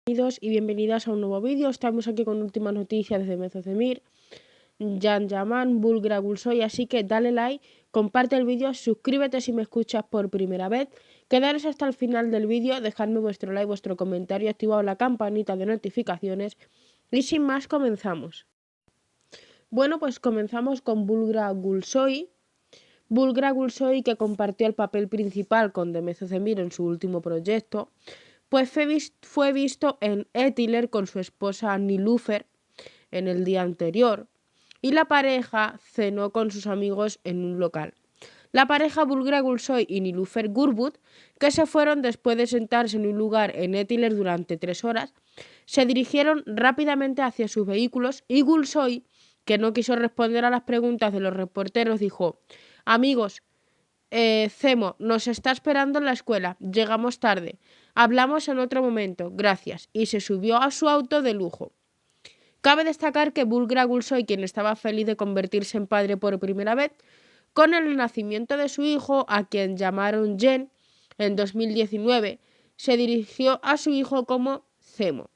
Bienvenidos y bienvenidas a un nuevo vídeo. Estamos aquí con últimas noticias de Mehmet Özdemir, Can Yaman, Bulgara Gulsoy, así que dale like, comparte el vídeo, suscríbete si me escuchas por primera vez, quedaros hasta el final del vídeo, dejadme vuestro like, vuestro comentario, activad la campanita de notificaciones y sin más comenzamos. Bueno, pues comenzamos con Bulgara Gulsoy. Bulgara Gulsoy, que compartió el papel principal con Mehmet Özdemir en su último proyecto, pues fue visto en Etiler con su esposa Nilüfer en el día anterior y la pareja cenó con sus amigos en un local. La pareja Bulgara Gulsoy y Nilüfer Gürbüz, que se fueron después de sentarse en un lugar en Etiler durante 3 horas, se dirigieron rápidamente hacia sus vehículos y Gulsoy, que no quiso responder a las preguntas de los reporteros, dijo: «Amigos, Cemo, nos está esperando en la escuela. Llegamos tarde. Hablamos en otro momento. Gracias». Y se subió a su auto de lujo. Cabe destacar que Bulgara Gulsoy, quien estaba feliz de convertirse en padre por primera vez, con el nacimiento de su hijo, a quien llamaron Jen en 2019, se dirigió a su hijo como Cemo.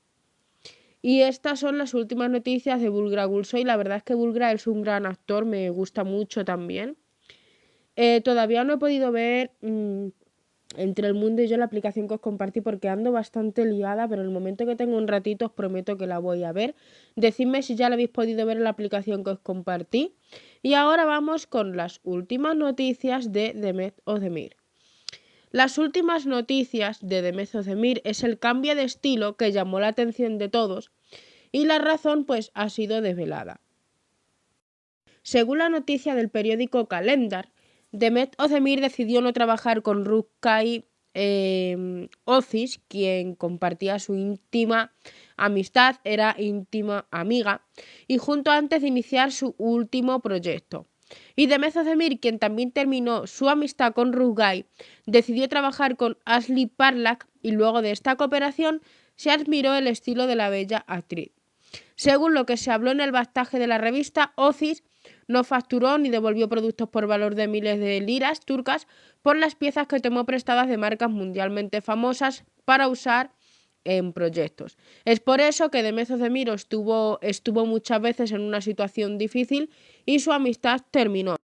Y estas son las últimas noticias de Bulgara Gulsoy. La verdad es que Bulgara es un gran actor, me gusta mucho también. Todavía no he podido ver Entre el Mundo y yo la aplicación que os compartí porque ando bastante liada, pero en el momento que tengo un ratito os prometo que la voy a ver. Decidme si ya la habéis podido ver en la aplicación que os compartí. Y ahora vamos con las últimas noticias de Mehmet Özdemir. Las últimas noticias de Mehmet Özdemir es el cambio de estilo que llamó la atención de todos y la razón pues ha sido desvelada. Según la noticia del periódico Calendar, Mehmet Özdemir decidió no trabajar con Rutkay Özis, quien compartía su íntima amistad, era íntima amiga, y junto antes de iniciar su último proyecto. Y Mehmet Özdemir, quien también terminó su amistad con Rutkay, decidió trabajar con Asli Parlak y luego de esta cooperación se admiró el estilo de la bella actriz. Según lo que se habló en el backstage de la revista, Özis no facturó ni devolvió productos por valor de miles de liras turcas por las piezas que tomó prestadas de marcas mundialmente famosas para usar en proyectos. Es por eso que Mehmet Özdemir estuvo muchas veces en una situación difícil y su amistad terminó.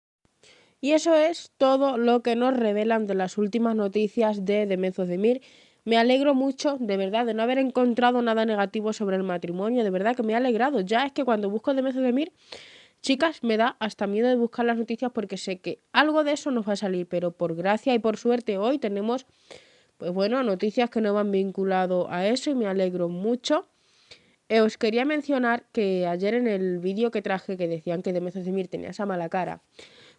Y eso es todo lo que nos revelan de las últimas noticias de Mehmet Özdemir. Me alegro mucho, de verdad, de no haber encontrado nada negativo sobre el matrimonio. De verdad que me ha alegrado. Ya es que cuando busco Mehmet Özdemir, chicas, me da hasta miedo de buscar las noticias porque sé que algo de eso nos va a salir. Pero por gracia y por suerte hoy tenemos, pues bueno, noticias que no van vinculado a eso y me alegro mucho. Os quería mencionar que ayer en el vídeo que traje que decían que Mehmet Özdemir tenía esa mala cara.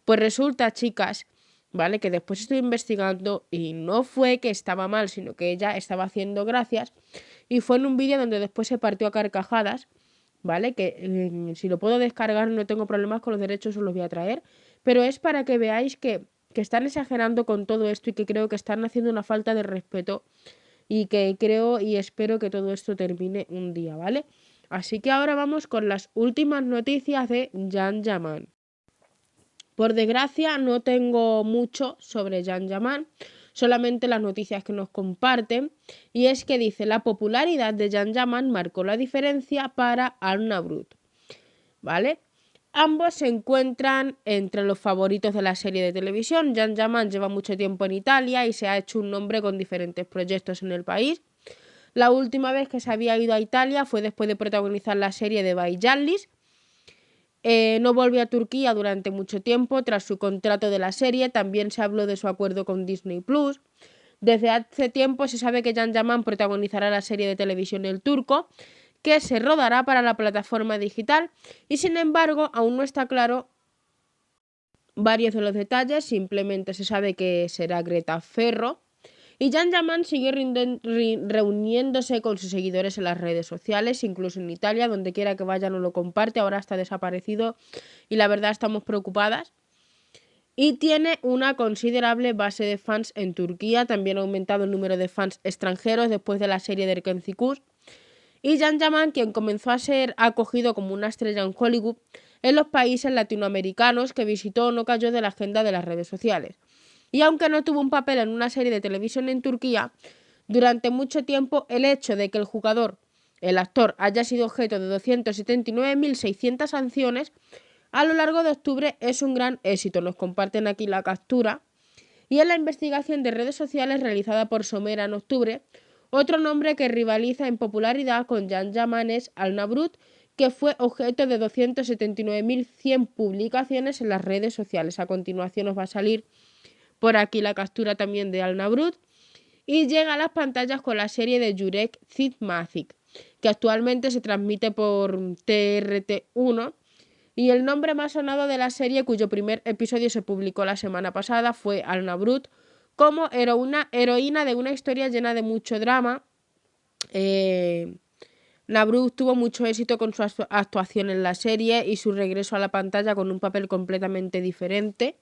Pues resulta, chicas, ¿vale? Que después estoy investigando y no fue que estaba mal, sino que ella estaba haciendo gracias y fue en un vídeo donde después se partió a carcajadas, ¿vale? Que si lo puedo descargar no tengo problemas con los derechos, os los voy a traer, pero es para que veáis que están exagerando con todo esto y que creo que están haciendo una falta de respeto y que creo y espero que todo esto termine un día, ¿vale? Así que ahora vamos con las últimas noticias de Can Yaman. Por desgracia no tengo mucho sobre Can Yaman, solamente las noticias que nos comparten, y es que dice: la popularidad de Can Yaman marcó la diferencia para Arna Brut, ¿vale? Ambos se encuentran entre los favoritos de la serie de televisión. Can Yaman lleva mucho tiempo en Italia y se ha hecho un nombre con diferentes proyectos en el país. La última vez que se había ido a Italia fue después de protagonizar la serie de Bay Jallis. No volvió a Turquía durante mucho tiempo tras su contrato de la serie. También se habló de su acuerdo con Disney Plus. Desde hace tiempo se sabe que Can Yaman protagonizará la serie de televisión El Turco, que se rodará para la plataforma digital, y sin embargo aún no está claro varios de los detalles. Simplemente se sabe que será Greta Ferro. Y Can Yaman sigue reuniéndose con sus seguidores en las redes sociales, incluso en Italia, donde quiera que vaya no lo comparte. Ahora está desaparecido y la verdad estamos preocupadas. Y tiene una considerable base de fans en Turquía. También ha aumentado el número de fans extranjeros después de la serie de Erken Cikus. Y Can Yaman, quien comenzó a ser acogido como una estrella en Hollywood, en los países latinoamericanos que visitó, no cayó de la agenda de las redes sociales. Y aunque no tuvo un papel en una serie de televisión en Turquía, Durante mucho tiempo, el hecho de que el actor, haya sido objeto de 279.600 sanciones a lo largo de octubre es un gran éxito. Nos comparten aquí la captura. Y en la investigación de redes sociales realizada por Somera en octubre, otro nombre que rivaliza en popularidad con Jan Yaman es Al-Nabrut, que fue objeto de 279.100 publicaciones en las redes sociales. A continuación nos va a salir por aquí la captura también de Al-Nabrut. Y llega a las pantallas con la serie de Jurek Zitmazik, que actualmente se transmite por TRT1. Y el nombre más sonado de la serie, cuyo primer episodio se publicó la semana pasada, fue Al-Nabrut, como heroína de una historia llena de mucho drama. Nabrut tuvo mucho éxito con su actuación en la serie y su regreso a la pantalla con un papel completamente diferente.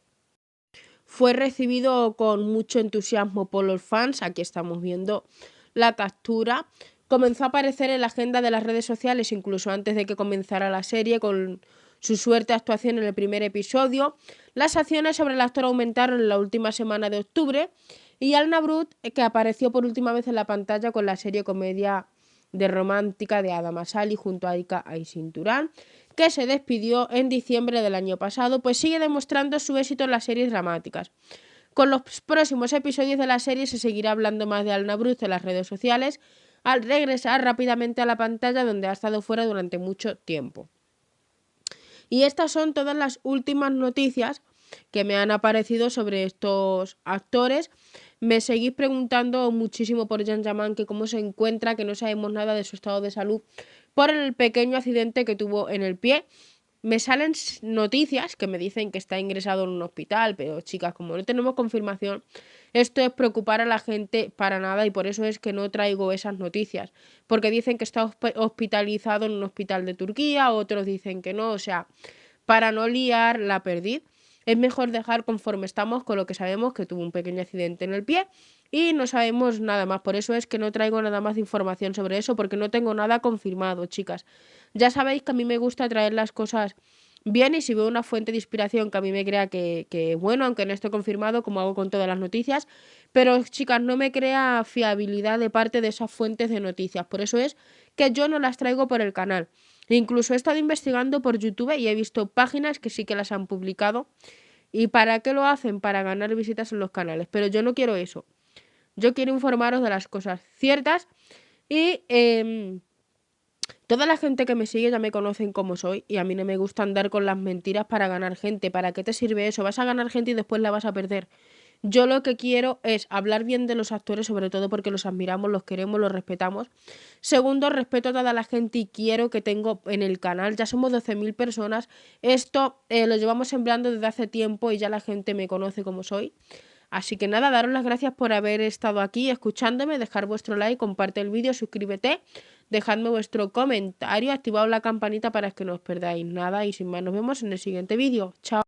Fue recibido con mucho entusiasmo por los fans. Aquí estamos viendo la captura. Comenzó a aparecer en la agenda de las redes sociales incluso antes de que comenzara la serie, con su suerte actuación en el primer episodio. Las acciones sobre el actor aumentaron en la última semana de octubre y Al-Nabrut, que apareció por última vez en la pantalla con la serie comedia de romántica de Adam Asali junto a Aika Aysinturán, que se despidió en diciembre del año pasado, pues sigue demostrando su éxito en las series dramáticas. Con los próximos episodios de la serie se seguirá hablando más de Al-Nabrut en las redes sociales, al regresar rápidamente a la pantalla donde ha estado fuera durante mucho tiempo. Y estas son todas las últimas noticias que me han aparecido sobre estos actores. Me seguís preguntando muchísimo por Jan Yaman, que cómo se encuentra, que no sabemos nada de su estado de salud por el pequeño accidente que tuvo en el pie. Me salen noticias que me dicen que está ingresado en un hospital, pero chicas, como no tenemos confirmación, esto es preocupar a la gente para nada y por eso es que no traigo esas noticias, porque dicen que está hospitalizado en un hospital de Turquía, otros dicen que no, o sea, para no liar la perdiz, es mejor dejar conforme estamos con lo que sabemos, que tuvo un pequeño accidente en el pie y no sabemos nada más. Por eso es que no traigo nada más de información sobre eso, porque no tengo nada confirmado, chicas. Ya sabéis que a mí me gusta traer las cosas bien y si veo una fuente de inspiración que a mí me crea que bueno, aunque no esté confirmado, como hago con todas las noticias, pero chicas, no me crea fiabilidad de parte de esas fuentes de noticias. Por eso es que yo no las traigo por el canal. Incluso he estado investigando por YouTube y he visto páginas que sí que las han publicado. ¿Y para qué lo hacen? Para ganar visitas en los canales. Pero yo no quiero eso. Yo quiero informaros de las cosas ciertas y toda la gente que me sigue ya me conocen como soy y a mí no me gusta andar con las mentiras para ganar gente. ¿Para qué te sirve eso? Vas a ganar gente y después la vas a perder. Yo lo que quiero es hablar bien de los actores, sobre todo porque los admiramos, los queremos, los respetamos. Segundo, respeto a toda la gente y quiero que tengo en el canal. Ya somos 12.000 personas. Esto lo llevamos sembrando desde hace tiempo y ya la gente me conoce como soy. Así que nada, daros las gracias por haber estado aquí escuchándome, dejar vuestro like, comparte el vídeo, suscríbete, dejadme vuestro comentario, activad la campanita para que no os perdáis nada y sin más nos vemos en el siguiente vídeo. Chao.